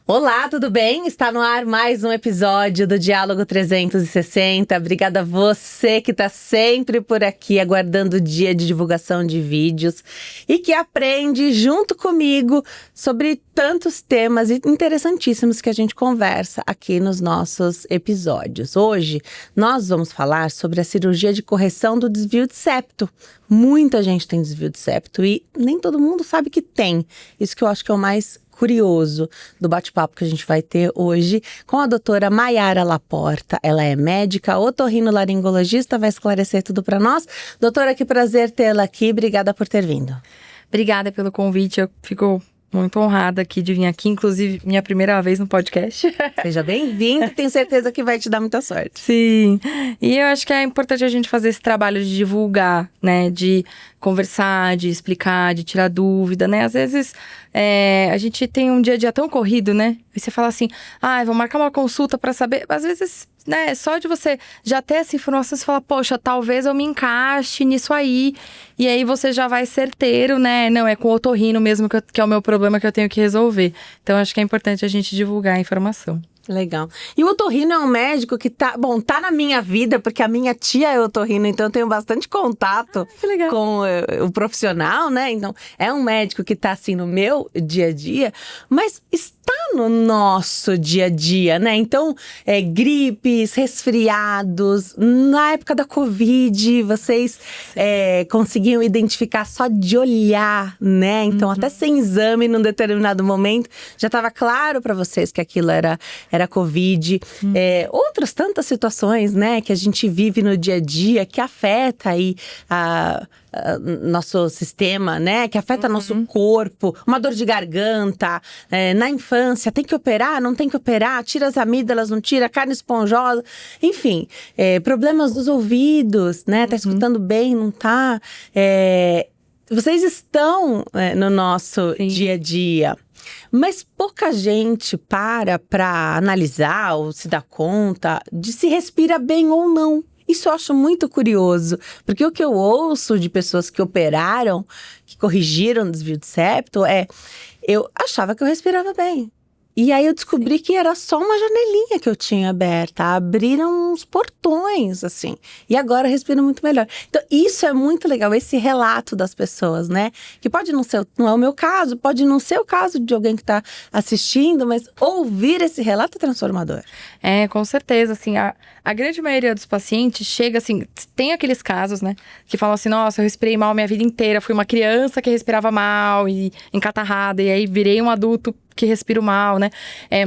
Olá, tudo bem? Está no ar mais um episódio do Diálogo 360. Obrigada a você que está sempre por aqui aguardando o dia de divulgação de vídeos e que aprende junto comigo sobre tantos temas interessantíssimos que a gente conversa aqui nos nossos episódios. Hoje nós vamos falar sobre a cirurgia de correção do desvio de septo. Muita gente tem desvio de septo e nem todo mundo sabe que tem. Isso que eu acho que é o mais curioso do bate-papo que a gente vai ter hoje com a doutora Maiara Laporta. Ela é médica, otorrinolaringologista, vai esclarecer tudo para nós. Doutora, que prazer tê-la aqui, obrigada por ter vindo. Obrigada pelo convite, eu fico muito honrada aqui de vir aqui, inclusive minha primeira vez no podcast. Seja bem-vindo, tenho certeza que vai te dar muita sorte. Sim, e eu acho que é importante a gente fazer esse trabalho de divulgar, né, de conversar, de explicar, de tirar dúvida, né, às vezes a gente tem um dia a dia tão corrido, né, e você fala assim, vou marcar uma consulta para saber, às vezes, né, só de você já ter essa informação, você fala, poxa, talvez eu me encaixe nisso aí, e aí você já vai certeiro, né, não, é com o otorrino mesmo que é o meu problema que eu tenho que resolver. Então, acho que é importante a gente divulgar a informação. Legal. E o otorrino é um médico que tá na minha vida, porque a minha tia é otorrino, então eu tenho bastante contato com o profissional, né? Então, é um médico que tá assim no meu dia a dia, mas está no nosso dia a dia, né? Então, gripes, resfriados, na época da Covid, vocês conseguiam identificar só de olhar, né? Então, até sem exame, num determinado momento, já estava claro para vocês que aquilo era Covid. Outras tantas situações, né, que a gente vive no dia a dia, que afeta aí nosso sistema, né, que afeta nosso corpo, uma dor de garganta, na infância, tem que operar, não tem que operar, tira as amígdalas, não tira, carne esponjosa, enfim, problemas dos ouvidos, né, tá escutando bem, não tá, vocês estão no nosso dia a dia. Mas pouca gente para analisar ou se dá conta de se respira bem ou não. Isso eu acho muito curioso, porque o que eu ouço de pessoas que operaram, que corrigiram desvio de septo, eu achava que eu respirava bem. E aí eu descobri que era só uma janelinha que eu tinha aberta, abriram uns portões, assim. E agora eu respiro muito melhor. Então isso é muito legal, esse relato das pessoas, né? Que pode não é o meu caso, pode não ser o caso de alguém que está assistindo, mas ouvir esse relato é transformador. Com certeza, assim, a grande maioria dos pacientes chega assim, tem aqueles casos, né? Que falam assim, nossa, eu respirei mal minha vida inteira, fui uma criança que respirava mal e encatarrada, e aí virei um adulto que respiro mal, né?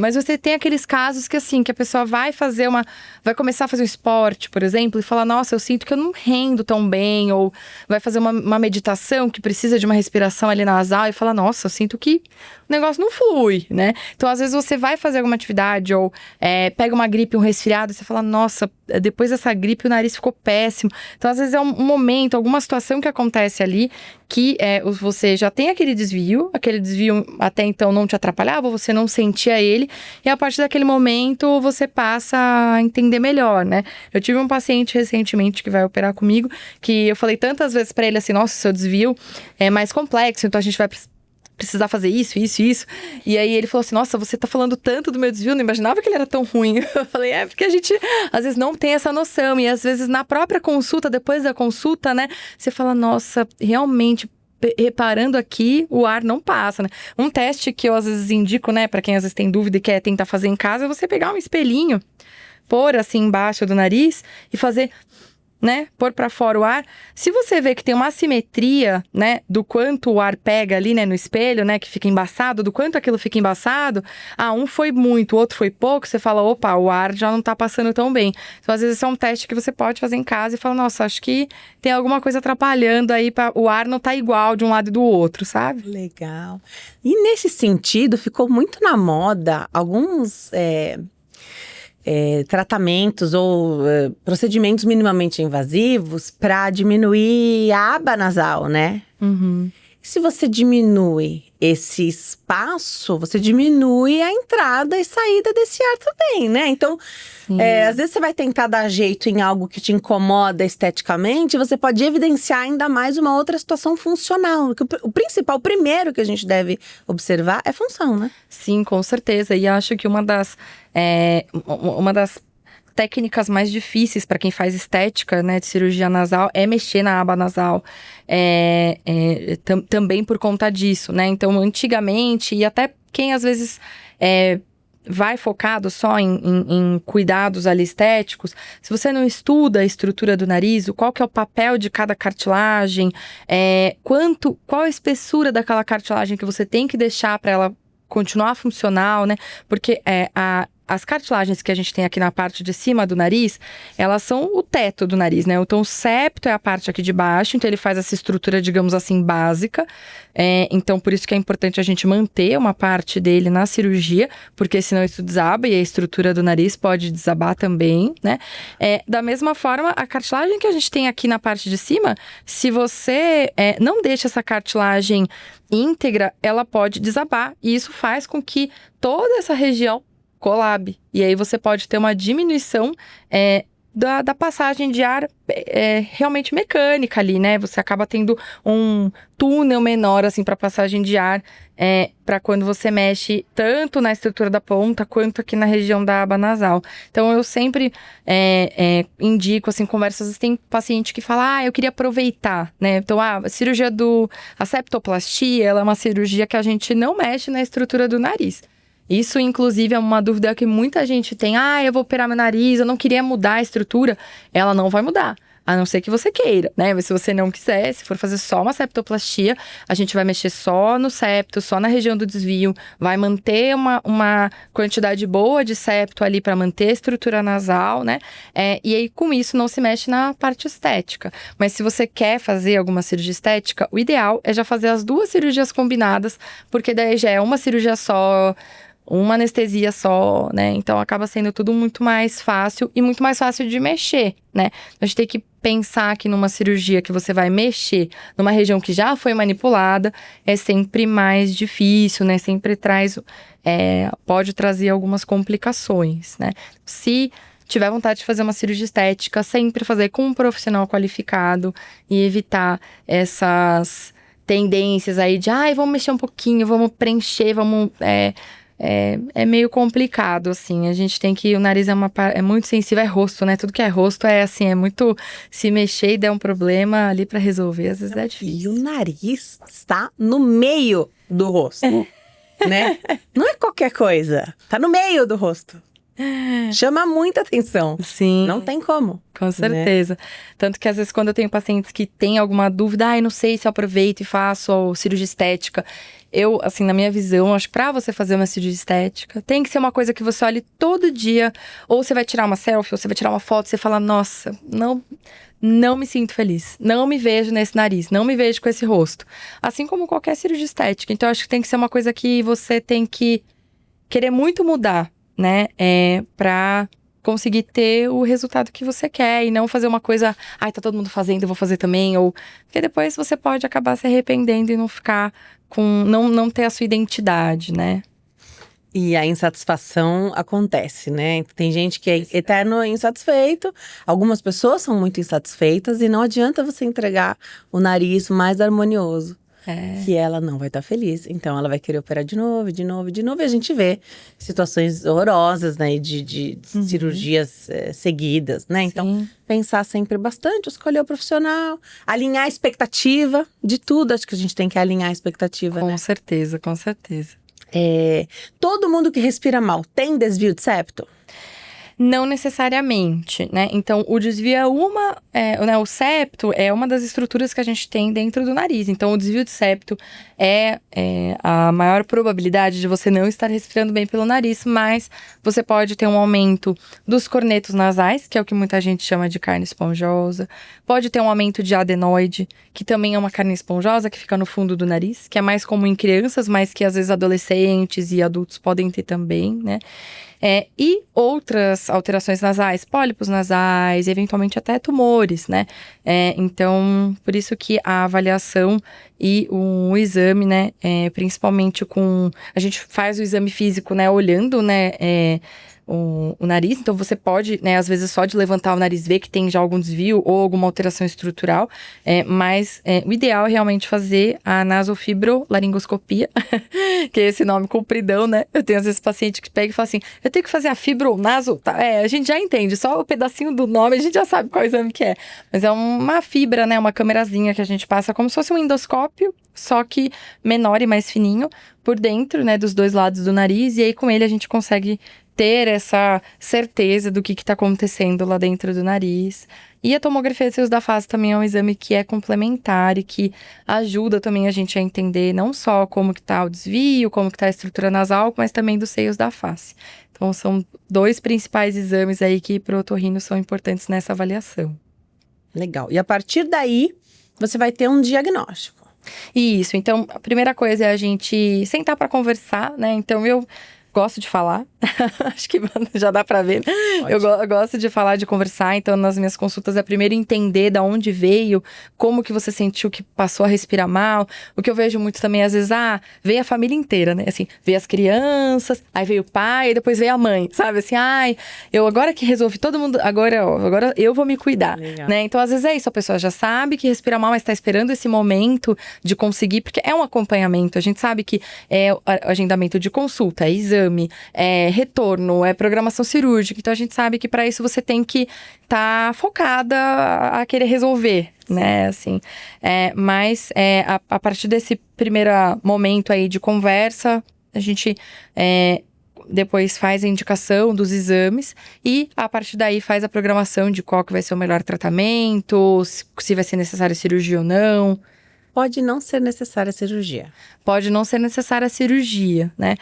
Mas você tem aqueles casos que, assim, que a pessoa vai começar a fazer um esporte, por exemplo, e fala, nossa, eu sinto que eu não rendo tão bem, ou vai fazer uma meditação que precisa de uma respiração ali nasal e fala, nossa, eu sinto que o negócio não flui, né? Então, às vezes, você vai fazer alguma atividade, ou pega uma gripe, um resfriado, e você fala, nossa, depois dessa gripe o nariz ficou péssimo. Então, às vezes, é um momento, alguma situação que acontece ali, que você já tem aquele desvio até então não te atrapalhava, você não sentia ele, e a partir daquele momento você passa a entender melhor, né? Eu tive um paciente recentemente que vai operar comigo, que eu falei tantas vezes pra ele assim, nossa, seu desvio é mais complexo, então a gente vai precisar fazer isso. E aí ele falou assim, nossa, você tá falando tanto do meu desvio, não imaginava que ele era tão ruim. Eu falei, porque a gente às vezes não tem essa noção, e às vezes na própria consulta, depois da consulta, né, você fala, nossa, realmente, reparando aqui, o ar não passa, né? Um teste que eu às vezes indico, né, pra quem às vezes tem dúvida e quer tentar fazer em casa, é você pegar um espelhinho, pôr assim embaixo do nariz e fazer, né, pôr pra fora o ar. Se você vê que tem uma assimetria, né, do quanto o ar pega ali, né, no espelho, né, que fica embaçado, do quanto aquilo fica embaçado, um foi muito, o outro foi pouco, você fala, opa, o ar já não tá passando tão bem. Então, às vezes, esse é um teste que você pode fazer em casa e fala, nossa, acho que tem alguma coisa atrapalhando aí, o ar não tá igual de um lado e do outro, sabe? Legal. E nesse sentido, ficou muito na moda alguns tratamentos ou procedimentos minimamente invasivos para diminuir a aba nasal, né? Uhum. Se você diminui esse espaço, você diminui a entrada e saída desse ar também, né? Então, às vezes você vai tentar dar jeito em algo que te incomoda esteticamente, você pode evidenciar ainda mais uma outra situação funcional. O principal, o primeiro que a gente deve observar é função, né? Sim, com certeza. E acho que uma das técnicas mais difíceis para quem faz estética, né, de cirurgia nasal, é mexer na aba nasal, também por conta disso, né? Então, antigamente, e até quem às vezes vai focado só em cuidados ali estéticos, se você não estuda a estrutura do nariz, qual que é o papel de cada cartilagem, qual a espessura daquela cartilagem que você tem que deixar para ela continuar funcional, né? Porque as cartilagens que a gente tem aqui na parte de cima do nariz, elas são o teto do nariz, né? Então, o septo é a parte aqui de baixo, então ele faz essa estrutura, digamos assim, básica. Então, por isso que é importante a gente manter uma parte dele na cirurgia, porque senão isso desaba e a estrutura do nariz pode desabar também, né? Da mesma forma, a cartilagem que a gente tem aqui na parte de cima, se você não deixa essa cartilagem íntegra, ela pode desabar. E isso faz com que toda essa região colabe. E aí você pode ter uma diminuição da passagem de ar realmente mecânica ali, né? Você acaba tendo um túnel menor, assim, para passagem de ar, para quando você mexe tanto na estrutura da ponta, quanto aqui na região da aba nasal. Então, eu sempre indico, assim, conversas, tem paciente que fala, eu queria aproveitar, né? Então, a cirurgia a septoplastia, ela é uma cirurgia que a gente não mexe na estrutura do nariz. Isso, inclusive, é uma dúvida que muita gente tem. Eu vou operar meu nariz, eu não queria mudar a estrutura. Ela não vai mudar, a não ser que você queira, né? Mas se você não quiser, se for fazer só uma septoplastia, a gente vai mexer só no septo, só na região do desvio, vai manter uma quantidade boa de septo ali para manter a estrutura nasal, né? E aí, com isso, não se mexe na parte estética. Mas se você quer fazer alguma cirurgia estética, o ideal é já fazer as duas cirurgias combinadas, porque daí já é uma cirurgia só, uma anestesia só, né? Então, acaba sendo tudo muito mais fácil e muito mais fácil de mexer, né? A gente tem que pensar que numa cirurgia que você vai mexer numa região que já foi manipulada, é sempre mais difícil, né? Sempre pode trazer algumas complicações, né? Se tiver vontade de fazer uma cirurgia estética, sempre fazer com um profissional qualificado e evitar essas tendências aí de, vamos mexer um pouquinho, vamos preencher, vamos... É meio complicado, assim. A gente tem que... O nariz é muito sensível, é rosto, né? Tudo que é rosto é assim, é muito... Se mexer e der um problema ali pra resolver, às vezes é difícil. E o nariz está no meio do rosto, né? Não é qualquer coisa. Tá no meio do rosto. Chama muita atenção. Sim. Não tem como. Com certeza. Né? Tanto que às vezes quando eu tenho pacientes que têm alguma dúvida, não sei se eu aproveito e faço cirurgia estética. Eu, assim, na minha visão, acho que pra você fazer uma cirurgia estética, tem que ser uma coisa que você olhe todo dia. Ou você vai tirar uma selfie, ou você vai tirar uma foto, e você fala, nossa, não me sinto feliz. Não me vejo nesse nariz, não me vejo com esse rosto. Assim como qualquer cirurgia estética. Então, acho que tem que ser uma coisa que você tem que querer muito mudar, né? Pra conseguir ter o resultado que você quer e não fazer uma coisa, tá todo mundo fazendo, eu vou fazer também, ou... Porque depois você pode acabar se arrependendo e não ficar não ter a sua identidade, né? E a insatisfação acontece, né? Tem gente que é eterno insatisfeito, algumas pessoas são muito insatisfeitas e não adianta você entregar o nariz mais harmonioso. Que ela não vai estar feliz. Então, ela vai querer operar de novo. E a gente vê situações horrorosas, né? De cirurgias seguidas, né? Então, pensar sempre bastante, escolher o profissional, alinhar a expectativa de tudo. Acho que a gente tem que alinhar a expectativa, Com certeza, com certeza. Todo mundo que respira mal tem desvio de septo? Não necessariamente, né? Então, o desvio é o septo é uma das estruturas que a gente tem dentro do nariz. Então, o desvio de septo é a maior probabilidade de você não estar respirando bem pelo nariz, mas você pode ter um aumento dos cornetos nasais, que é o que muita gente chama de carne esponjosa. Pode ter um aumento de adenoide, que também é uma carne esponjosa que fica no fundo do nariz, que é mais comum em crianças, mas que às vezes adolescentes e adultos podem ter também, né? E outras alterações nasais, pólipos nasais, eventualmente até tumores, né? Então, por isso que a avaliação e o exame, né, principalmente a gente faz o exame físico, né, olhando, né, o nariz, então você pode, né, às vezes só de levantar o nariz ver que tem já algum desvio ou alguma alteração estrutural, mas o ideal é realmente fazer a nasofibrolaringoscopia, que é esse nome compridão, né? Eu tenho às vezes paciente que pega e fala assim, eu tenho que fazer a fibronaso, tá? A gente já entende, só o pedacinho do nome a gente já sabe qual exame que é, mas é uma fibra, né, uma câmerazinha que a gente passa como se fosse um endoscópio, só que menor e mais fininho por dentro, né, dos dois lados do nariz, e aí com ele a gente consegue ter essa certeza do que está acontecendo lá dentro do nariz. E a tomografia de seios da face também é um exame que é complementar e que ajuda também a gente a entender não só como que está o desvio, como que está a estrutura nasal, mas também dos seios da face. Então, são 2 principais exames aí que para o otorrino são importantes nessa avaliação. Legal. E a partir daí, você vai ter um diagnóstico. Isso. Então, a primeira coisa é a gente sentar para conversar, né? Então, eu gosto de falar, acho que já dá pra ver. Eu gosto de falar, de conversar, então nas minhas consultas é primeiro entender da onde veio, como que você sentiu que passou a respirar mal. O que eu vejo muito também, às vezes, veio a família inteira, né? Assim, veio as crianças, aí veio o pai, e depois veio a mãe, sabe? Assim, eu agora que resolvi, todo mundo, agora eu vou me cuidar, né? Então, às vezes é isso, a pessoa já sabe que respira mal, mas tá esperando esse momento de conseguir, porque é um acompanhamento, a gente sabe que é agendamento de consulta, é exame, retorno, programação cirúrgica. Então, a gente sabe que para isso você tem que estar focada a querer resolver, né? Assim, mas a partir desse primeiro momento aí de conversa, a gente depois faz a indicação dos exames e a partir daí faz a programação de qual que vai ser o melhor tratamento, se vai ser necessária cirurgia ou não. Pode não ser necessária a cirurgia. Pode não ser necessária a cirurgia, né?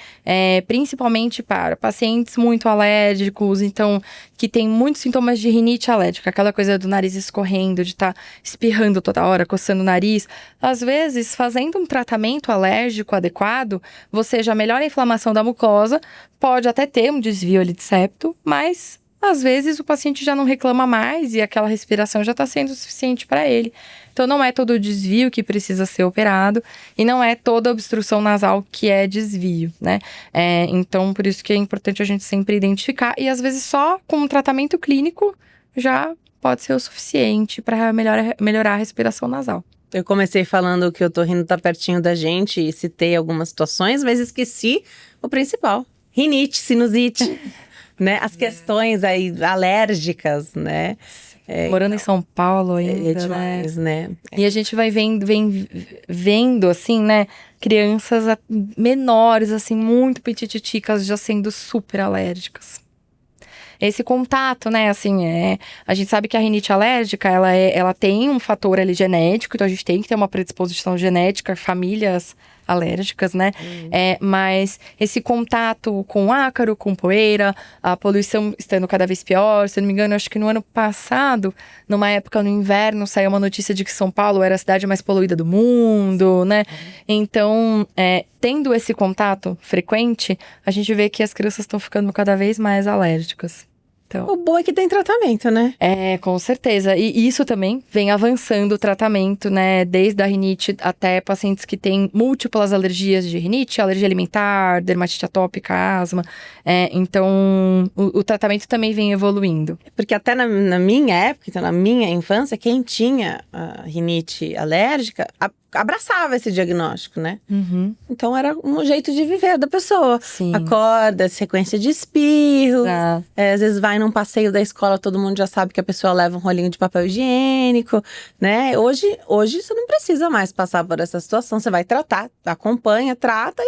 Principalmente para pacientes muito alérgicos, então, que tem muitos sintomas de rinite alérgica, aquela coisa do nariz escorrendo, de estar espirrando toda hora, coçando o nariz. Às vezes, fazendo um tratamento alérgico adequado, você já melhora a inflamação da mucosa, pode até ter um desvio ali de septo, mas às vezes o paciente já não reclama mais e aquela respiração já está sendo suficiente para ele. Então, não é todo o desvio que precisa ser operado e não é toda obstrução nasal que é desvio, né? Então, por isso que é importante a gente sempre identificar e, às vezes, só com um tratamento clínico já pode ser o suficiente para melhorar a respiração nasal. Eu comecei falando que o otorrino tá pertinho da gente e citei algumas situações, mas esqueci o principal. Rinite, sinusite, né? As questões aí alérgicas, né? Morando em São Paulo ainda, demais, né? E a gente vai vendo, assim, né, crianças menores, assim, muito petititicas, já sendo super alérgicas. Esse contato, né, assim, a gente sabe que a rinite alérgica, ela tem um fator ali genético, então a gente tem que ter uma predisposição genética, famílias alérgicas, né? Mas esse contato com ácaro, com poeira, a poluição estando cada vez pior, se eu não me engano, acho que no ano passado, numa época no inverno, saiu uma notícia de que São Paulo era a cidade mais poluída do mundo, né? Então, tendo esse contato frequente, a gente vê que as crianças estão ficando cada vez mais alérgicas. Então, o bom é que tem tratamento, né? Com certeza. E isso também vem avançando o tratamento, né? Desde a rinite até pacientes que têm múltiplas alergias de rinite, alergia alimentar, dermatite atópica, asma. Então, o tratamento também vem evoluindo. Porque até na minha época, então na minha infância, quem tinha a rinite alérgica abraçava esse diagnóstico, né? Uhum. Então era um jeito de viver da pessoa. Sim. Acorda, sequência de espirros. Às vezes vai num passeio da escola, todo mundo já sabe que a pessoa leva um rolinho de papel higiênico, né? Hoje você não precisa mais passar por essa situação. Você vai tratar, acompanha, trata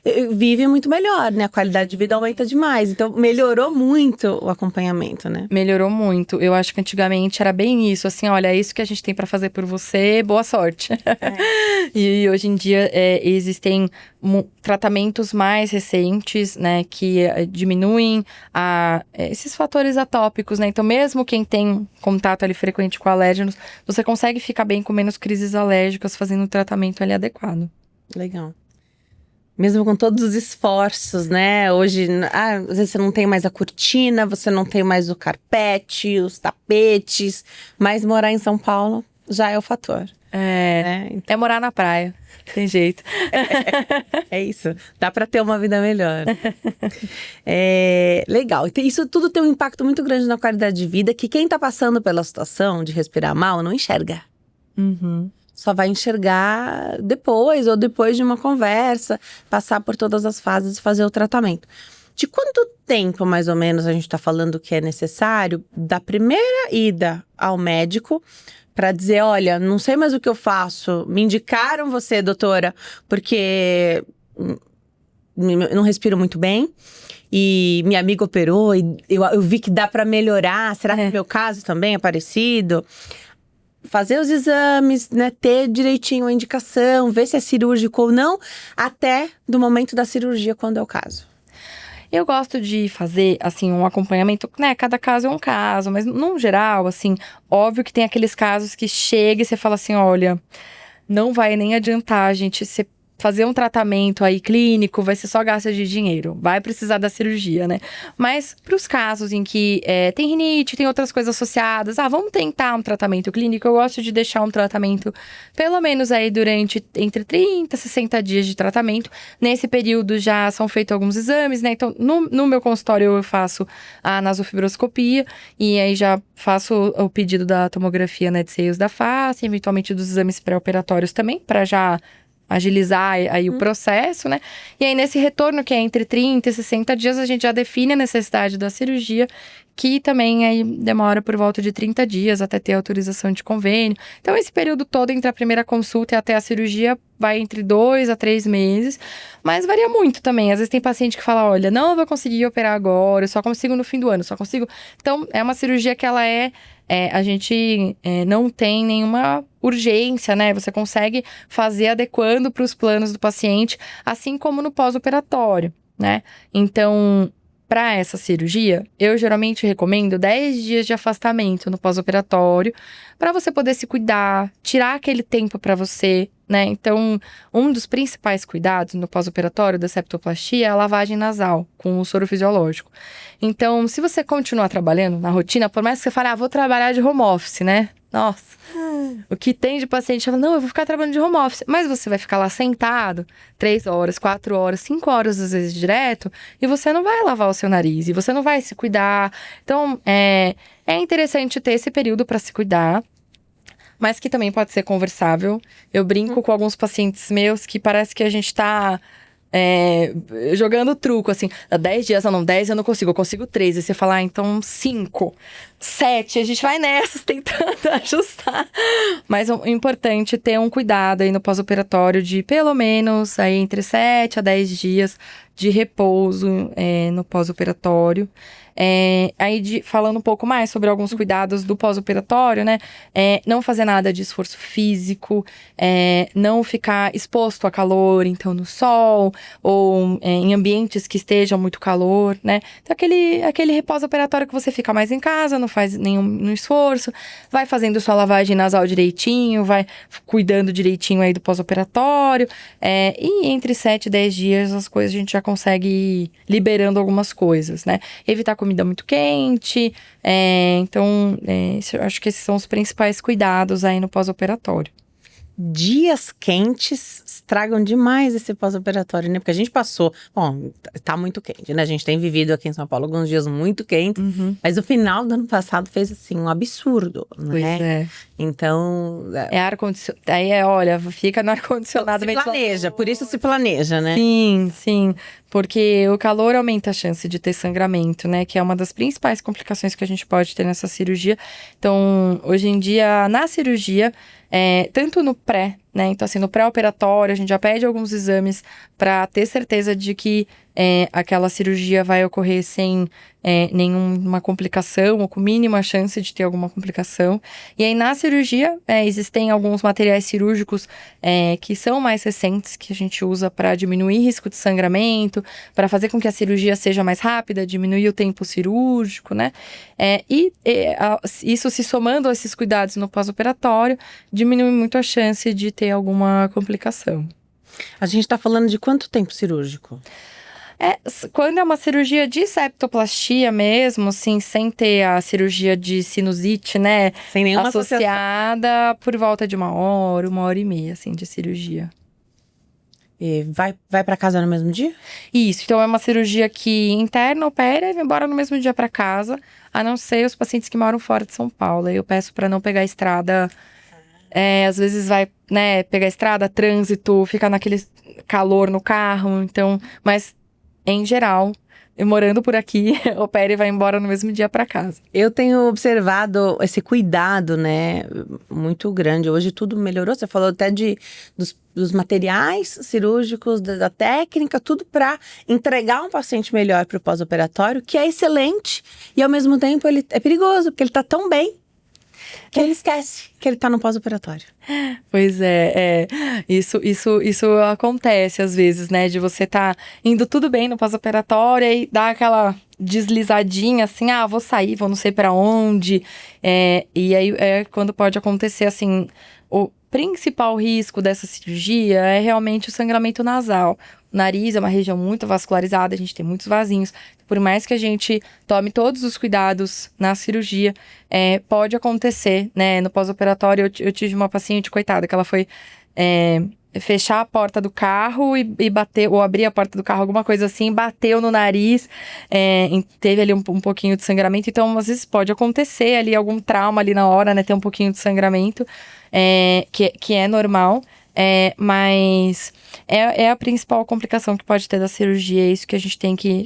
e vive muito melhor, né? A qualidade de vida aumenta demais. Então melhorou muito o acompanhamento, né? Melhorou muito. Eu acho que antigamente era bem isso, assim, olha, é isso que a gente tem pra fazer por você, boa sorte. E hoje em dia existem tratamentos mais recentes, né, que diminuem esses fatores atópicos, né? Então, mesmo quem tem contato ali frequente com alérgenos, você consegue ficar bem com menos crises alérgicas fazendo o tratamento ali adequado. Legal. Mesmo com todos os esforços, né? Hoje, às vezes você não tem mais a cortina, você não tem mais o carpete, os tapetes, mas morar em São Paulo já é o fator. Né? É morar na praia, tem jeito. É isso, dá para ter uma vida melhor. Legal, isso tudo tem um impacto muito grande na qualidade de vida, que quem tá passando pela situação de respirar mal não enxerga. Só vai enxergar depois, ou depois de uma conversa, passar por todas as fases e fazer o tratamento. De quanto tempo, mais ou menos, a gente tá falando que é necessário da primeira ida ao médico para dizer, olha, não sei mais o que eu faço, me indicaram você, doutora, porque eu não respiro muito bem, e minha amiga operou, e eu vi que dá para melhorar, será que meu caso também é parecido? Fazer os exames, né, ter direitinho a indicação, ver se é cirúrgico ou não, até do momento da cirurgia, quando é o caso. Eu gosto de fazer, assim, um acompanhamento, né? Cada caso é um caso, mas no geral, assim, óbvio que tem aqueles casos que chega e você fala assim, olha, não vai nem adiantar a gente fazer um tratamento aí clínico, vai ser só gasto de dinheiro, vai precisar da cirurgia, né? Mas para os casos em que tem rinite, tem outras coisas associadas, vamos tentar um tratamento clínico, eu gosto de deixar um tratamento pelo menos aí durante entre 30 e 60 dias de tratamento. Nesse período já são feitos alguns exames, né? Então, no meu consultório eu faço a nasofibroscopia e aí já faço o pedido da tomografia, né, de seios da face, eventualmente dos exames pré-operatórios também, para já agilizar aí o processo, né? E aí, nesse retorno, que é entre 30 e 60 dias, a gente já define a necessidade da cirurgia, que também aí demora por volta de 30 dias até ter autorização de convênio. Então, esse período todo entre a primeira consulta e até a cirurgia vai entre 2 a 3 meses, mas varia muito também. Às vezes tem paciente que fala, olha, não vou conseguir operar agora, eu só consigo no fim do ano, só consigo... Então, é uma cirurgia que ela a gente não tem nenhuma urgência, né? Você consegue fazer adequando para os planos do paciente, assim como no pós-operatório, né? Então, para essa cirurgia, eu geralmente recomendo 10 dias de afastamento no pós-operatório, para você poder se cuidar, tirar aquele tempo para você, né? Então, um dos principais cuidados no pós-operatório da septoplastia é a lavagem nasal com o soro fisiológico. Então, se você continuar trabalhando na rotina, por mais que você fale, vou trabalhar de home office, né? Nossa, o que tem de paciente fala, não, eu vou ficar trabalhando de home office. Mas você vai ficar lá sentado 3 horas, 4 horas, 5 horas às vezes direto, e você não vai lavar o seu nariz, e você não vai se cuidar. Então, é interessante ter esse período para se cuidar, mas que também pode ser conversável. Eu brinco com alguns pacientes meus que parece que a gente tá jogando truco, assim, 10 dias, não, 10 eu não consigo, eu consigo 3. E você fala, então 5, 7, a gente vai nessas tentando ajustar. Mas o importante é ter um cuidado aí no pós-operatório de pelo menos aí entre 7 a 10 dias de repouso no pós-operatório. Falando um pouco mais sobre alguns cuidados do pós-operatório, né? Não fazer nada de esforço físico, não ficar exposto a calor, então no sol, ou em ambientes que estejam muito calor, né? Então aquele pós-operatório que você fica mais em casa, não faz nenhum esforço, vai fazendo sua lavagem nasal direitinho, vai cuidando direitinho aí do pós-operatório, e entre 7 e 10 dias as coisas a gente já consegue ir liberando algumas coisas, né? Evitar comida muito quente, então eu acho que esses são os principais cuidados aí no pós-operatório. Dias quentes estragam demais esse pós-operatório, né? Porque a gente passou... Bom, tá muito quente, né? A gente tem vivido aqui em São Paulo alguns dias muito quentes. Mas o final do ano passado fez, assim, um absurdo, né? Pois é. Então... ar-condicionado... Aí olha, fica no ar-condicionado... Se planeja, por isso se planeja, né? Sim, sim. Porque o calor aumenta a chance de ter sangramento, né? Que é uma das principais complicações que a gente pode ter nessa cirurgia. Então, hoje em dia, na cirurgia... tanto no pré, né? Então, assim, no pré-operatório, a gente já pede alguns exames para ter certeza de que aquela cirurgia vai ocorrer sem nenhuma complicação ou com mínima chance de ter alguma complicação. E aí, na cirurgia, existem alguns materiais cirúrgicos que são mais recentes, que a gente usa para diminuir risco de sangramento, para fazer com que a cirurgia seja mais rápida, diminuir o tempo cirúrgico, né? Isso se somando a esses cuidados no pós-operatório, diminui muito a chance de ter alguma complicação. A gente tá falando de quanto tempo cirúrgico? Quando é uma cirurgia de septoplastia mesmo, assim, sem ter a cirurgia de sinusite, né? Sem nenhuma associada, por volta de 1 hora e meia, assim, de cirurgia. E vai para casa no mesmo dia? Isso, então é uma cirurgia que interna, opera e vai embora no mesmo dia para casa, a não ser os pacientes que moram fora de São Paulo. Aí eu peço para não pegar a estrada. Às vezes vai, né, pegar a estrada, trânsito, fica naquele calor no carro, então, mas em geral, eu morando por aqui, opera e vai embora no mesmo dia para casa. Eu tenho observado esse cuidado, né, muito grande. Hoje tudo melhorou. Você falou até dos materiais cirúrgicos, da técnica, tudo para entregar um paciente melhor para o pós-operatório, que é excelente. E ao mesmo tempo ele é perigoso, porque ele tá tão bem que ele esquece que ele tá no pós-operatório. Pois isso acontece às vezes, né? De você tá indo tudo bem no pós-operatório e dá aquela deslizadinha assim, vou sair, vou não sei pra onde. E aí é quando pode acontecer assim, o principal risco dessa cirurgia é realmente o sangramento nasal. O nariz é uma região muito vascularizada, a gente tem muitos vasinhos. Por mais que a gente tome todos os cuidados na cirurgia, pode acontecer, né? No pós-operatório, eu tive uma paciente, coitada, que ela foi fechar a porta do carro e bater, ou abrir a porta do carro, alguma coisa assim, bateu no nariz, teve ali um pouquinho de sangramento. Então, às vezes pode acontecer ali algum trauma ali na hora, né? Ter um pouquinho de sangramento, que é normal. Mas é a principal complicação que pode ter da cirurgia. É isso que a gente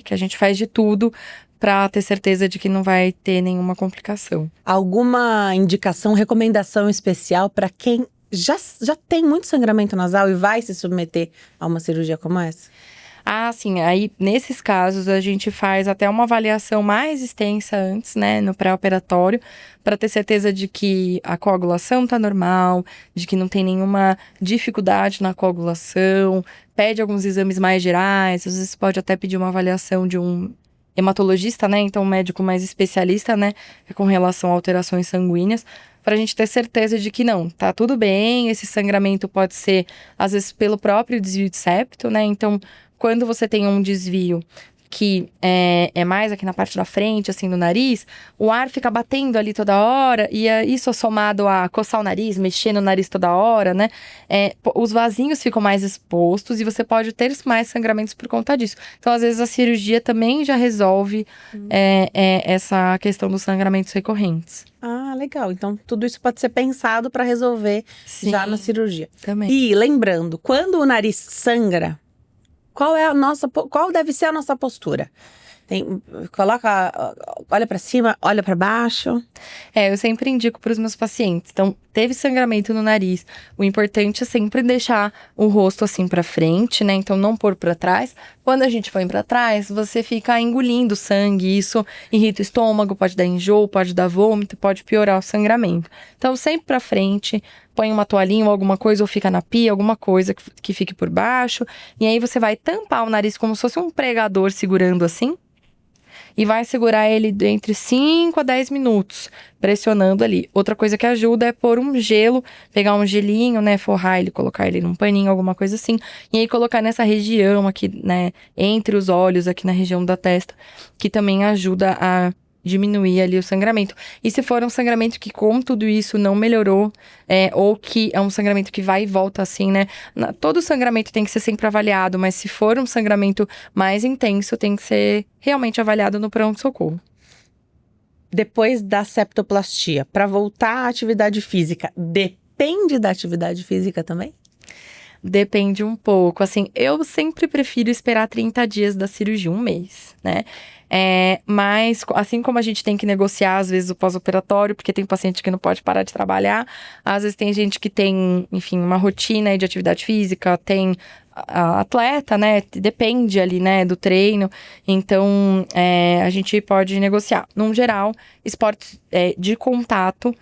que a gente faz de tudo para ter certeza de que não vai ter nenhuma complicação. Alguma indicação, recomendação especial para quem já tem muito sangramento nasal e vai se submeter a uma cirurgia como essa? Sim, aí nesses casos a gente faz até uma avaliação mais extensa antes, né, no pré-operatório, para ter certeza de que a coagulação tá normal, de que não tem nenhuma dificuldade na coagulação, pede alguns exames mais gerais, às vezes pode até pedir uma avaliação de um hematologista, né, então um médico mais especialista, né, com relação a alterações sanguíneas, para a gente ter certeza de que não, tá tudo bem, esse sangramento pode ser, às vezes, pelo próprio desvio de septo, né, então quando você tem um desvio que é mais aqui na parte da frente, assim, no nariz, o ar fica batendo ali toda hora, e isso somado a coçar o nariz, mexer no nariz toda hora, né? Os vasinhos ficam mais expostos e você pode ter mais sangramentos por conta disso. Então, às vezes, a cirurgia também já resolve essa questão dos sangramentos recorrentes. Legal. Então, tudo isso pode ser pensado para resolver já na cirurgia. Também. E, lembrando, quando o nariz sangra, qual deve ser a nossa postura? Olha para cima, olha para baixo. Eu sempre indico para os meus pacientes. Então, teve sangramento no nariz. O importante é sempre deixar o rosto assim para frente, né? Então, não pôr para trás. Quando a gente põe para trás, você fica engolindo sangue. Isso irrita o estômago, pode dar enjoo, pode dar vômito, pode piorar o sangramento. Então, sempre para frente. Põe uma toalhinha ou alguma coisa, ou fica na pia, alguma coisa que fique por baixo. E aí você vai tampar o nariz como se fosse um pregador segurando assim. E vai segurar ele entre 5 a 10 minutos, pressionando ali. Outra coisa que ajuda é pôr um gelo, pegar um gelinho, né, forrar ele, colocar ele num paninho, alguma coisa assim. E aí colocar nessa região aqui, né, entre os olhos, aqui na região da testa, que também ajuda a diminuir ali o sangramento. E se for um sangramento que com tudo isso não melhorou, ou que é um sangramento que vai e volta assim, né? Todo sangramento tem que ser sempre avaliado, mas se for um sangramento mais intenso, tem que ser realmente avaliado no pronto-socorro. Depois da septoplastia, para voltar à atividade física, depende da atividade física também? Depende um pouco. Assim, eu sempre prefiro esperar 30 dias da cirurgia, 1 mês, né? Mas, assim como a gente tem que negociar, às vezes, o pós-operatório, porque tem paciente que não pode parar de trabalhar, às vezes tem gente que tem, enfim, uma rotina de atividade física, tem atleta, né? Depende ali, né, do treino. Então, a gente pode negociar. Num geral, esportes de contato,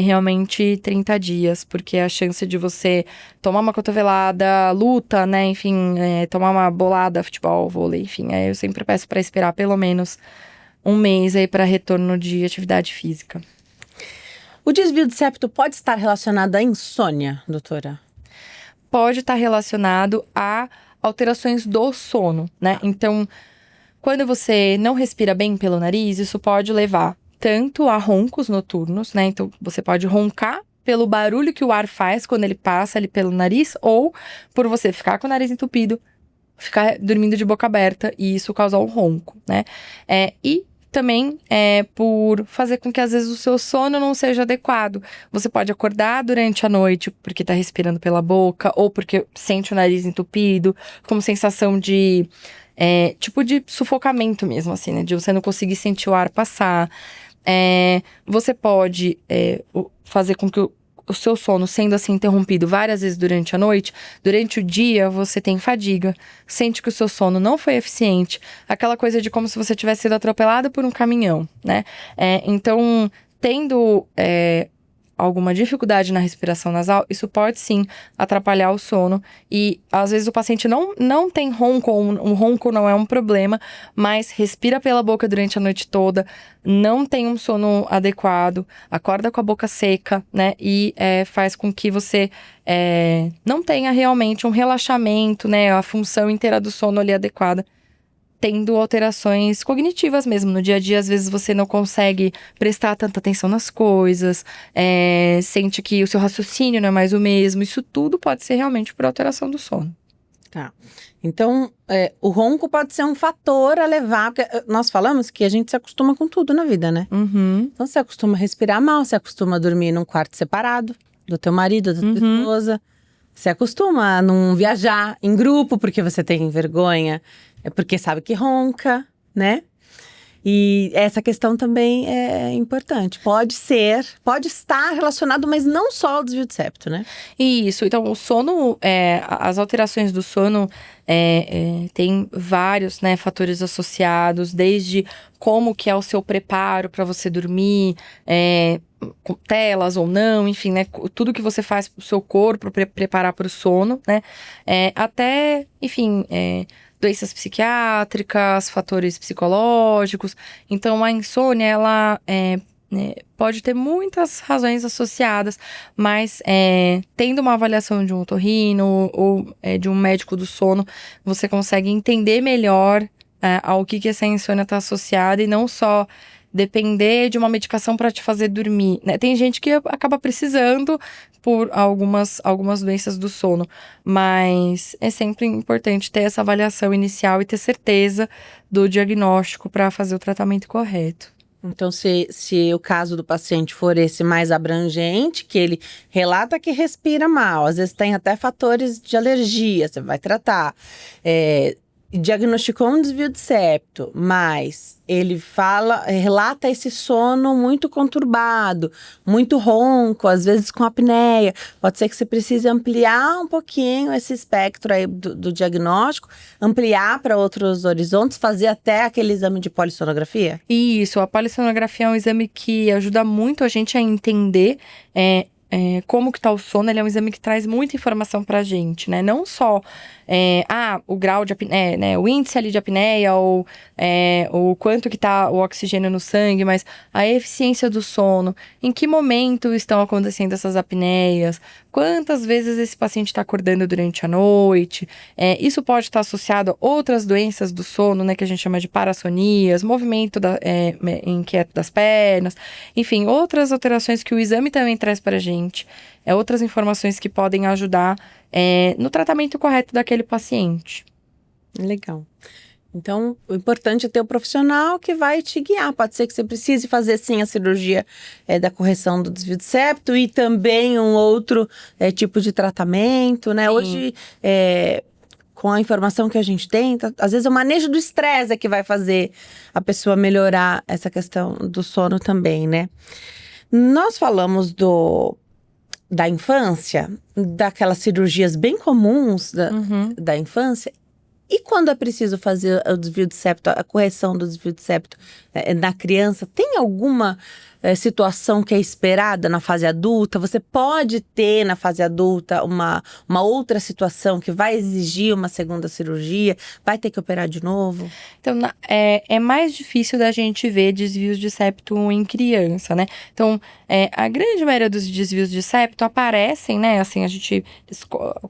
realmente 30 dias, porque a chance de você tomar uma cotovelada, luta, né, enfim, tomar uma bolada, futebol, vôlei, enfim, eu sempre peço para esperar pelo menos 1 mês aí para retorno de atividade física. O desvio de septo pode estar relacionado à insônia, doutora? pode estar relacionado a alterações do sono, né? Então, quando você não respira bem pelo nariz, isso pode levar tanto a roncos noturnos, né? Então, você pode roncar pelo barulho que o ar faz quando ele passa ali pelo nariz, ou por você ficar com o nariz entupido, ficar dormindo de boca aberta e isso causar um ronco, né? E também por fazer com que às vezes o seu sono não seja adequado. Você pode acordar durante a noite porque tá respirando pela boca, ou porque sente o nariz entupido, com sensação de tipo de sufocamento mesmo, assim, né? De você não conseguir sentir o ar passar. Você pode fazer com que o seu sono sendo assim interrompido várias vezes durante a noite, durante o dia você tem fadiga, sente que o seu sono não foi eficiente, aquela coisa de como se você tivesse sido atropelado por um caminhão, né? Então, tendo alguma dificuldade na respiração nasal, isso pode sim atrapalhar o sono. E às vezes o paciente não tem ronco, ou um ronco não é um problema, mas respira pela boca durante a noite toda, não tem um sono adequado, acorda com a boca seca, né? E faz com que você não tenha realmente um relaxamento, né? A função inteira do sono ali adequada. Tendo alterações cognitivas mesmo. No dia a dia, às vezes, você não consegue prestar tanta atenção nas coisas, sente que o seu raciocínio não é mais o mesmo. Isso tudo pode ser realmente por alteração do sono. Tá. Então, o ronco pode ser um fator a levar, porque nós falamos que a gente se acostuma com tudo na vida, né? Uhum. Então, você acostuma a respirar mal, você acostuma a dormir num quarto separado do teu marido, da tua esposa. Você acostuma a não viajar em grupo porque você tem vergonha, porque sabe que ronca, né? E essa questão também é importante. Pode estar relacionado, mas não só ao desvio de septo, né? Isso, então o sono, as alterações do sono tem vários, né, fatores associados, desde como que é o seu preparo para você dormir, com telas ou não, enfim, né, tudo que você faz pro seu corpo para preparar para o sono, né, até, enfim, doenças psiquiátricas, fatores psicológicos. Então, a insônia, ela pode ter muitas razões associadas, mas tendo uma avaliação de um otorrino ou de um médico do sono, você consegue entender melhor ao que essa insônia está associada e não só depender de uma medicação para te fazer dormir, né? Tem gente que acaba precisando por algumas doenças do sono, mas é sempre importante ter essa avaliação inicial e ter certeza do diagnóstico para fazer o tratamento correto. Então, se o caso do paciente for esse mais abrangente, que ele relata que respira mal, às vezes tem até fatores de alergia, você vai tratar. Diagnosticou um desvio de septo, mas ele relata esse sono muito conturbado, muito ronco, às vezes com apneia. Pode ser que você precise ampliar um pouquinho esse espectro aí do diagnóstico, ampliar para outros horizontes, fazer até aquele exame de polissonografia? Isso, a polissonografia é um exame que ajuda muito a gente a entender como que tá o sono. Ele é um exame que traz muita informação pra gente, né? Não só o grau de apneia, né? O índice ali de apneia, ou o quanto que tá o oxigênio no sangue, mas a eficiência do sono, em que momento estão acontecendo essas apneias, quantas vezes esse paciente está acordando durante a noite. Isso pode estar associado a outras doenças do sono, né? Que a gente chama de parassonias, movimento inquieto das pernas, enfim, outras alterações que o exame também traz pra gente. Outras informações que podem ajudar no tratamento correto daquele paciente. Legal. Então, o importante é ter o profissional que vai te guiar. Pode ser que você precise fazer, sim, a cirurgia da correção do desvio de septo e também um outro tipo de tratamento, né? Sim. Hoje, com a informação que a gente tem, às vezes o manejo do estresse é que vai fazer a pessoa melhorar essa questão do sono também, né? Nós falamos da infância, daquelas cirurgias bem comuns da infância. E quando é preciso fazer o desvio de septo, a correção do desvio de septo na criança, tem alguma situação que é esperada na fase adulta? Você pode ter na fase adulta uma outra situação que vai exigir uma segunda cirurgia? Vai ter que operar de novo? Então, é mais difícil da gente ver desvios de septo em criança, né? Então, a grande maioria dos desvios de septo aparecem, né? Assim,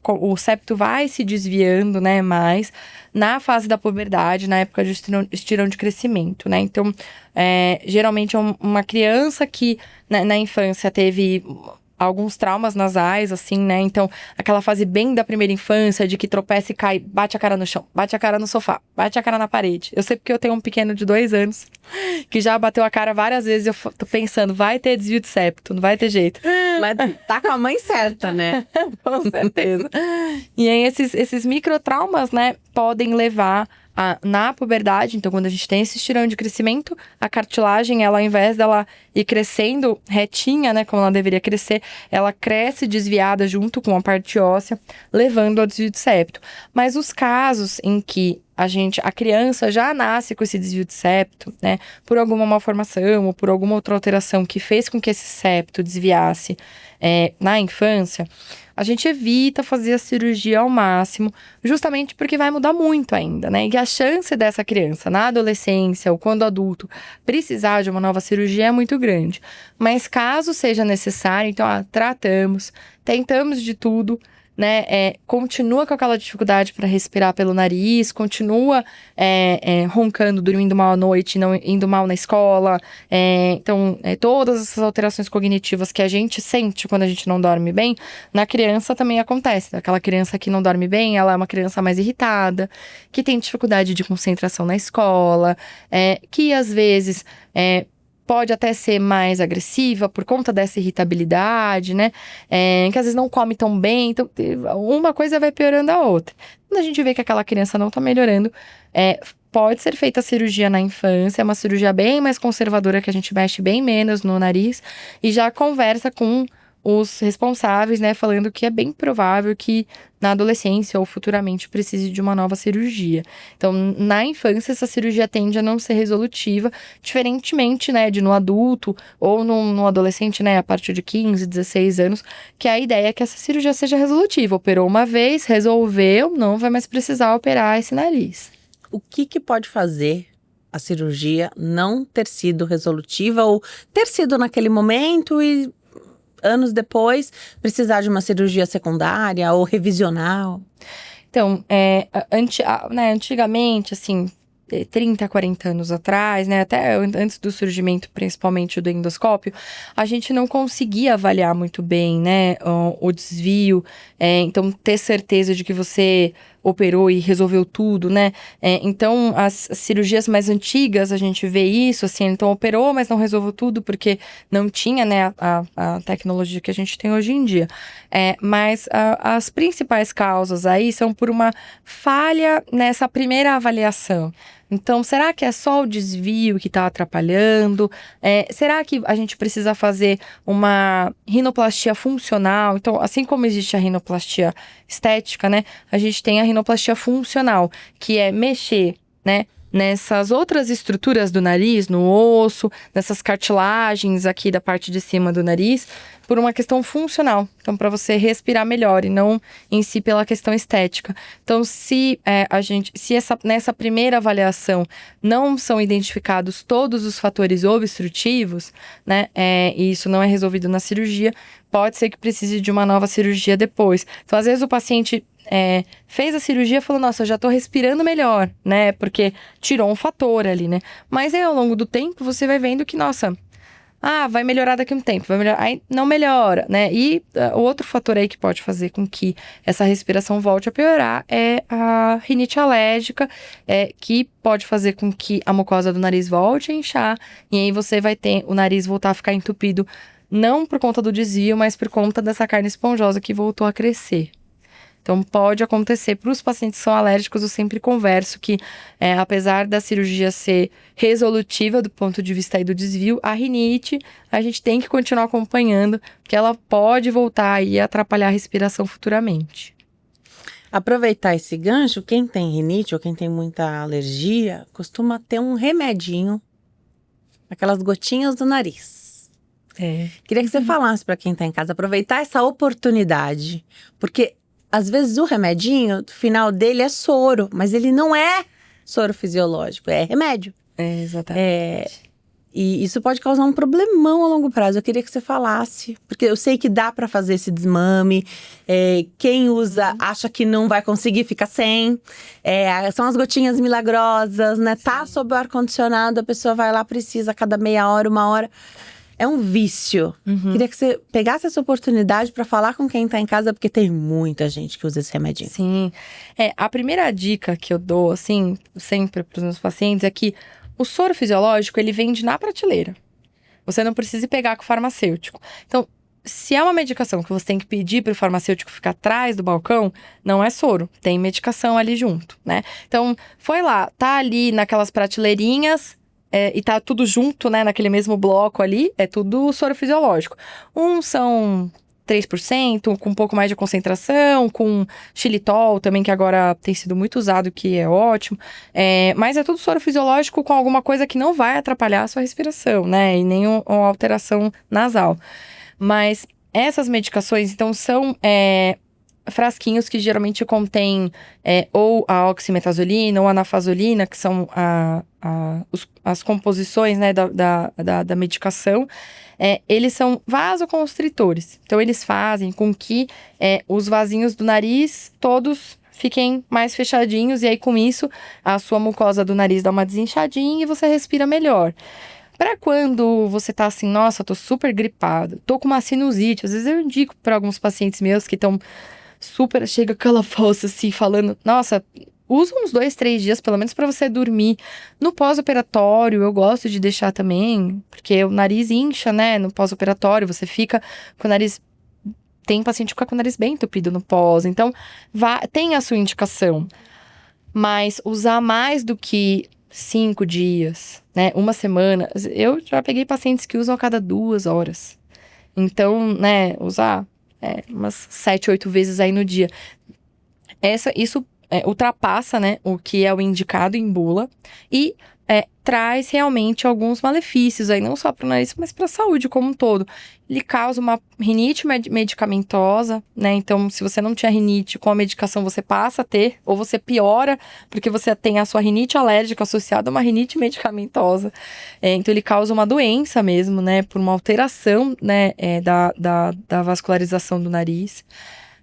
o septo vai se desviando, né? Mais na fase da puberdade, na época de estirão de crescimento, né? Então, geralmente é uma criança que na infância teve alguns traumas nasais, assim, né? Então, aquela fase bem da primeira infância, de que tropeça e cai, bate a cara no chão, bate a cara no sofá, bate a cara na parede. Eu sei porque eu tenho um pequeno de 2 anos, que já bateu a cara várias vezes e eu tô pensando, vai ter desvio de septo, não vai ter jeito. Mas tá com a mãe certa, né? Com certeza. E aí, esses microtraumas, né, podem levar na puberdade. Então, quando a gente tem esse estirão de crescimento, a cartilagem, ela, ao invés dela ir crescendo retinha, né, como ela deveria crescer, ela cresce desviada junto com a parte óssea, levando ao desvio de septo. Mas os casos em que a criança já nasce com esse desvio de septo, né, por alguma malformação ou por alguma outra alteração que fez com que esse septo desviasse na infância, a gente evita fazer a cirurgia ao máximo, justamente porque vai mudar muito ainda, né? E a chance dessa criança, na adolescência ou quando adulto, precisar de uma nova cirurgia é muito grande. Mas caso seja necessário, então, tratamos, tentamos de tudo, né? Continua com aquela dificuldade para respirar pelo nariz, continua roncando, dormindo mal à noite, não indo mal na escola. Então, todas essas alterações cognitivas que a gente sente quando a gente não dorme bem, na criança também acontece. Aquela criança que não dorme bem, ela é uma criança mais irritada, que tem dificuldade de concentração na escola, que às vezes pode até ser mais agressiva por conta dessa irritabilidade, né? Que às vezes não come tão bem. Então, uma coisa vai piorando a outra. Quando a gente vê que aquela criança não tá melhorando, pode ser feita a cirurgia na infância. É uma cirurgia bem mais conservadora, que a gente mexe bem menos no nariz. E já conversa com os responsáveis, né? Falando que é bem provável que na adolescência ou futuramente precise de uma nova cirurgia. Então, na infância, essa cirurgia tende a não ser resolutiva, diferentemente, né, de no adulto ou no adolescente, né, a partir de 15, 16 anos, que a ideia é que essa cirurgia seja resolutiva. Operou uma vez, resolveu, não vai mais precisar operar esse nariz. O que pode fazer a cirurgia não ter sido resolutiva ou ter sido naquele momento e anos depois precisar de uma cirurgia secundária ou revisional? Então, antigamente, assim, 30, 40 anos atrás, né, até antes do surgimento, principalmente do endoscópio, a gente não conseguia avaliar muito bem, né, o desvio, então ter certeza de que você operou e resolveu tudo, né? Então, as cirurgias mais antigas, a gente vê isso, assim, então operou, mas não resolveu tudo, porque não tinha, né, a tecnologia que a gente tem hoje em dia. Mas as principais causas aí são por uma falha nessa primeira avaliação. Então, será que é só o desvio que está atrapalhando? Será que a gente precisa fazer uma rinoplastia funcional? Então, assim como existe a rinoplastia estética, né? A gente tem a rinoplastia funcional, que é mexer, né, nessas outras estruturas do nariz, no osso, nessas cartilagens aqui da parte de cima do nariz, por uma questão funcional. Então, para você respirar melhor e não em si pela questão estética. Então, se nessa primeira avaliação não são identificados todos os fatores obstrutivos, né, e isso não é resolvido na cirurgia, pode ser que precise de uma nova cirurgia depois. Então, às vezes o paciente fez a cirurgia e falou, nossa, eu já tô respirando melhor, né? Porque tirou um fator ali, né? Mas aí, ao longo do tempo, você vai vendo que, nossa, vai melhorar daqui a um tempo, vai melhorar. Aí não melhora, né? E o outro fator aí que pode fazer com que essa respiração volte a piorar é a rinite alérgica, que pode fazer com que a mucosa do nariz volte a inchar, e aí você vai ter o nariz voltar a ficar entupido, não por conta do desvio, mas por conta dessa carne esponjosa que voltou a crescer. Então, pode acontecer. Para os pacientes que são alérgicos, eu sempre converso que, apesar da cirurgia ser resolutiva do ponto de vista aí do desvio, a rinite, a gente tem que continuar acompanhando, porque ela pode voltar e atrapalhar a respiração futuramente. Aproveitar esse gancho, quem tem rinite ou quem tem muita alergia, costuma ter um remedinho, aquelas gotinhas do nariz. Queria que você falasse para quem tá em casa, aproveitar essa oportunidade. Porque, às vezes, o remedinho, o final dele é soro. Mas ele não é soro fisiológico, é remédio. Exatamente. E isso pode causar um problemão a longo prazo. Eu queria que você falasse, porque eu sei que dá para fazer esse desmame. Quem usa acha que não vai conseguir, fica sem. São as gotinhas milagrosas, né? Tá sob o ar-condicionado, a pessoa vai lá, precisa a cada meia hora, 1 hora. É um vício. Queria que você pegasse essa oportunidade para falar com quem tá em casa, porque tem muita gente que usa esse remedinho. Sim. A primeira dica que eu dou, assim, sempre para os meus pacientes é que o soro fisiológico, ele vende na prateleira. Você não precisa pegar com o farmacêutico. Então, se é uma medicação que você tem que pedir para o farmacêutico ficar atrás do balcão, não é soro. Tem medicação ali junto, né? Então, foi lá, tá ali naquelas prateleirinhas, e tá tudo junto, né? Naquele mesmo bloco ali, é tudo soro fisiológico. Uns são 3%, com um pouco mais de concentração, com xilitol também, que agora tem sido muito usado, que é ótimo. Mas é tudo soro fisiológico com alguma coisa que não vai atrapalhar a sua respiração, né? E nem uma alteração nasal. Mas essas medicações, então, são frasquinhos que geralmente contêm ou a oximetazolina ou a nafazolina, que são as composições, né, da medicação. Eles são vasoconstritores. Então, eles fazem com que os vasinhos do nariz todos fiquem mais fechadinhos. E aí, com isso, a sua mucosa do nariz dá uma desinchadinha e você respira melhor. Para quando você tá assim, nossa, tô super gripado, tô com uma sinusite. Às vezes eu indico para alguns pacientes meus que estão super, chega aquela voz assim, falando, nossa, usa uns 2, 3 dias, pelo menos, pra você dormir. No pós-operatório, eu gosto de deixar também, porque o nariz incha, né, no pós-operatório, você fica com o nariz... Tem paciente que fica com o nariz bem entupido no pós, então, tem a sua indicação. Mas usar mais do que 5 dias, né, 1 semana, eu já peguei pacientes que usam a cada 2 horas. Então, né, usar umas 7, 8 vezes aí no dia. Isso ultrapassa, né, o que é o indicado em bula e traz realmente alguns malefícios aí, não só para o nariz, mas para a saúde como um todo. Ele causa uma rinite medicamentosa, né? Então, se você não tinha rinite, com a medicação você passa a ter, ou você piora, porque você tem a sua rinite alérgica associada a uma rinite medicamentosa. Então, ele causa uma doença mesmo, né? Por uma alteração, né? Da vascularização do nariz.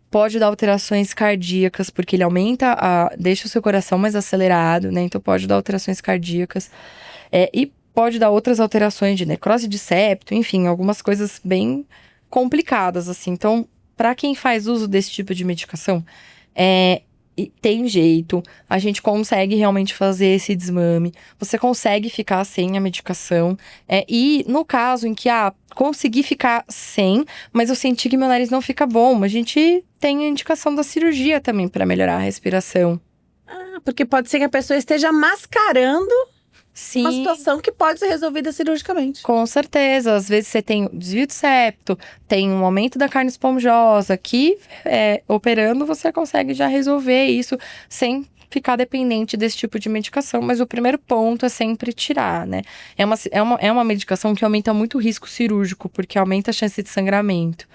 Pode dar alterações cardíacas, porque ele deixa o seu coração mais acelerado, né? Então, pode dar alterações cardíacas. E pode dar outras alterações de necrose de septo, enfim, algumas coisas bem complicadas, assim. Então, para quem faz uso desse tipo de medicação, tem jeito, a gente consegue realmente fazer esse desmame, você consegue ficar sem a medicação, e no caso em que, consegui ficar sem, mas eu senti que meu nariz não fica bom, a gente tem a indicação da cirurgia também para melhorar a respiração. Porque pode ser que a pessoa esteja mascarando Sim. Uma situação que pode ser resolvida cirurgicamente. Com certeza. Às vezes você tem desvio de septo, tem um aumento da carne esponjosa, que operando você consegue já resolver isso sem ficar dependente desse tipo de medicação. Mas o primeiro ponto é sempre tirar, né? É uma medicação que aumenta muito o risco cirúrgico, porque aumenta a chance de sangramento.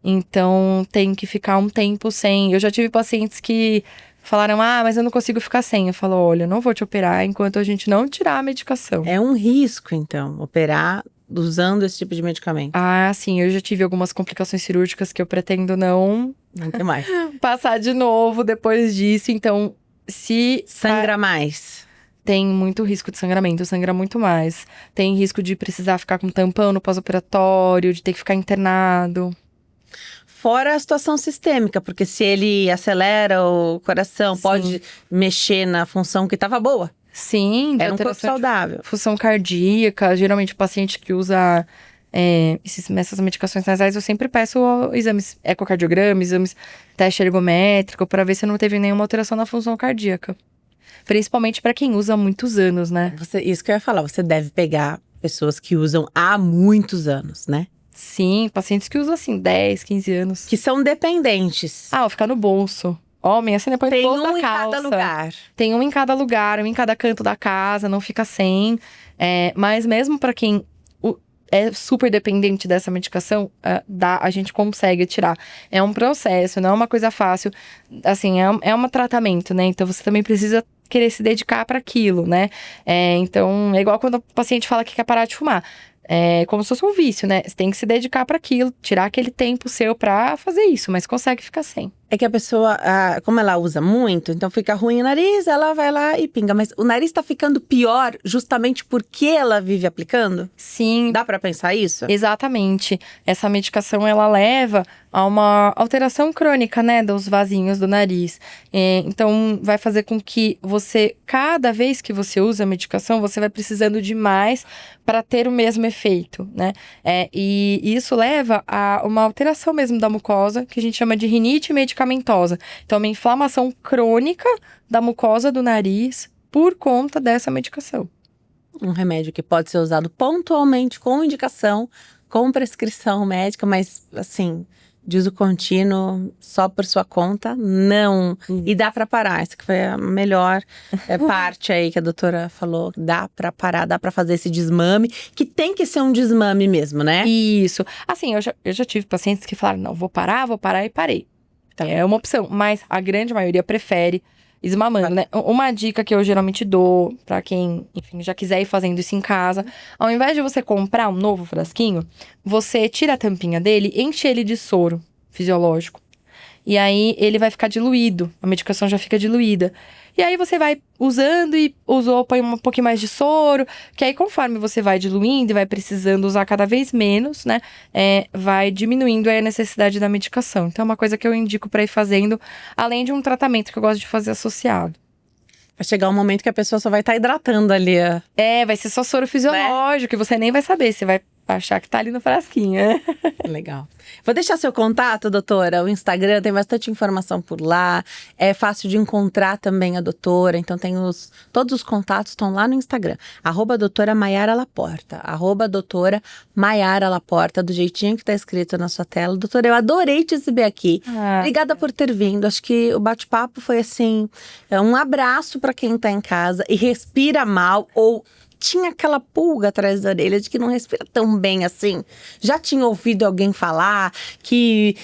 Então, tem que ficar um tempo sem. Eu já tive pacientes que falaram, mas eu não consigo ficar sem. Eu falo, olha, eu não vou te operar enquanto a gente não tirar a medicação. É um risco, então, operar usando esse tipo de medicamento. Sim, eu já tive algumas complicações cirúrgicas que eu pretendo não tem mais. Passar de novo depois disso. Então, se... Sangra mais. Tem muito risco de sangramento, sangra muito mais. Tem risco de precisar ficar com tampão no pós-operatório, de ter que ficar internado. Fora a situação sistêmica, porque se ele acelera o coração, pode mexer na função que estava boa. Sim. Era um corpo saudável. Função cardíaca, geralmente o paciente que usa essas medicações nasais, eu sempre peço exames ecocardiograma, exames teste ergométrico, para ver se não teve nenhuma alteração na função cardíaca. Principalmente para quem usa há muitos anos, né? Isso que eu ia falar, você deve pegar pessoas que usam há muitos anos, né? Sim, pacientes que usam assim 10, 15 anos. Que são dependentes. Vou ficar no bolso. Homem, assim depois do bolso da calça. Tem um em cada lugar. Tem um em cada lugar, um em cada canto da casa, não fica sem. Mas mesmo para quem é super dependente dessa medicação, a gente consegue tirar. É um processo, não é uma coisa fácil. Assim, é um tratamento, né? Então, você também precisa querer se dedicar para aquilo, né? Então, é igual quando o paciente fala que quer parar de fumar. É como se fosse um vício, né? Você tem que se dedicar para aquilo, tirar aquele tempo seu para fazer isso, mas consegue ficar sem. É que a pessoa, como ela usa muito, então fica ruim o nariz, ela vai lá e pinga. Mas o nariz tá ficando pior justamente porque ela vive aplicando? Sim. Dá pra pensar isso? Exatamente. Essa medicação, ela leva a uma alteração crônica, né, dos vasinhos do nariz. Então, vai fazer com que você, cada vez que você usa a medicação, você vai precisando de mais para ter o mesmo efeito, né? E isso leva a uma alteração mesmo da mucosa, que a gente chama de rinite medicamentosa. Então, uma inflamação crônica da mucosa do nariz por conta dessa medicação. Um remédio que pode ser usado pontualmente, com indicação, com prescrição médica, mas assim, de uso contínuo, só por sua conta, não. E dá pra parar, essa que foi a melhor parte aí que a doutora falou. Dá pra parar, dá pra fazer esse desmame, que tem que ser um desmame mesmo, né? Isso. Assim, eu já tive pacientes que falaram, não, vou parar e parei. É uma opção, mas a grande maioria prefere desmamando, né? Uma dica que eu geralmente dou pra quem, enfim, já quiser ir fazendo isso em casa, ao invés de você comprar um novo frasquinho, você tira a tampinha dele, enche ele de soro fisiológico. E aí ele vai ficar diluído, a medicação já fica diluída. E aí você vai usando e põe um pouquinho mais de soro, que aí conforme você vai diluindo e vai precisando usar cada vez menos, né, vai diminuindo aí a necessidade da medicação. Então é uma coisa que eu indico para ir fazendo, além de um tratamento que eu gosto de fazer associado. Vai chegar um momento que a pessoa só vai estar hidratando ali. Vai ser só soro fisiológico, que você nem vai saber, você vai achar que tá ali no frasquinho. Legal. Vou deixar seu contato, doutora. O Instagram tem bastante informação por lá. É fácil de encontrar também a doutora. Então tem todos os contatos estão lá no Instagram. @doutora Maiara Laporta. @doutora Maiara Laporta, do jeitinho que tá escrito na sua tela. Doutora, eu adorei te receber aqui. Obrigada por ter vindo. Acho que o bate-papo foi assim, um abraço para quem tá em casa e respira mal ou tinha aquela pulga atrás da orelha de que não respira tão bem assim. Já tinha ouvido alguém falar que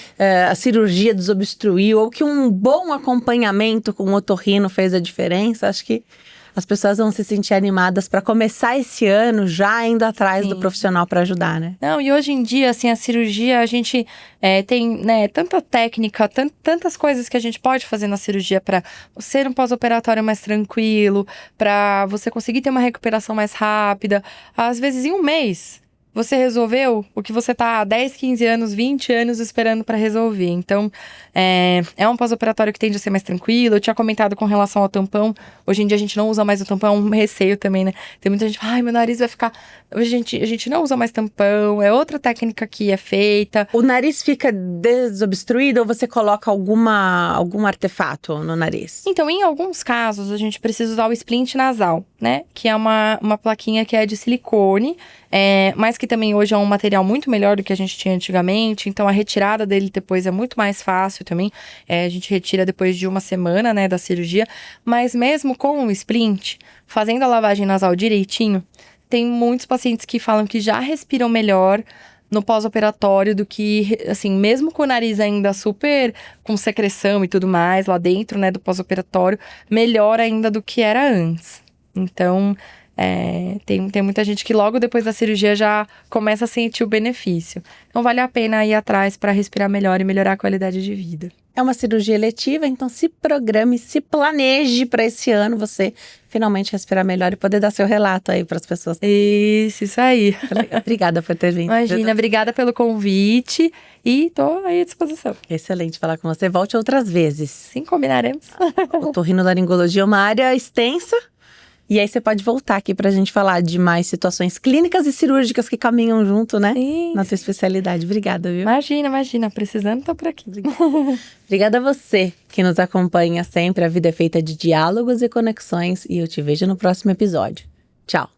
a cirurgia desobstruiu ou que um bom acompanhamento com o otorrino fez a diferença. Acho que as pessoas vão se sentir animadas para começar esse ano já indo atrás do profissional para ajudar, né? Não, e hoje em dia, assim, a cirurgia, a gente tem, né, tanta técnica, tantas coisas que a gente pode fazer na cirurgia para ser um pós-operatório mais tranquilo, para você conseguir ter uma recuperação mais rápida. Às vezes, em um mês, você resolveu o que você tá há 10, 15 anos, 20 anos esperando para resolver. Então, é um pós-operatório que tende a ser mais tranquilo. Eu tinha comentado com relação ao tampão. Hoje em dia a gente não usa mais o tampão, é um receio também, né? Tem muita gente que fala, ai, meu nariz vai ficar... Hoje a gente não usa mais tampão, é outra técnica que é feita. O nariz fica desobstruído ou você coloca algum artefato no nariz? Então, em alguns casos, a gente precisa usar o splint nasal, né? Que é uma plaquinha que é de silicone, mas que também hoje é um material muito melhor do que a gente tinha antigamente. Então, a retirada dele depois é muito mais fácil também. A gente retira depois de uma semana, né, da cirurgia. Mas mesmo com o splint, fazendo a lavagem nasal direitinho, tem muitos pacientes que falam que já respiram melhor no pós-operatório do que, assim, mesmo com o nariz ainda super com secreção e tudo mais lá dentro, né, do pós-operatório, melhor ainda do que era antes. Então, tem muita gente que logo depois da cirurgia já começa a sentir o benefício. Então, vale a pena ir atrás para respirar melhor e melhorar a qualidade de vida. É uma cirurgia eletiva, então se programe, se planeje para esse ano você finalmente respirar melhor e poder dar seu relato aí para as pessoas. Isso aí. Obrigada por ter vindo. Imagina, obrigada pelo convite e tô aí à disposição. Excelente falar com você. Volte outras vezes. Sim, combinaremos. Otorrinolaringologia é uma área extensa. E aí você pode voltar aqui pra gente falar de mais situações clínicas e cirúrgicas que caminham junto, né? Sim. Na sua especialidade. Obrigada, viu? Imagina. Precisando, tô por aqui. Obrigada a você que nos acompanha sempre. A vida é feita de diálogos e conexões. E eu te vejo no próximo episódio. Tchau.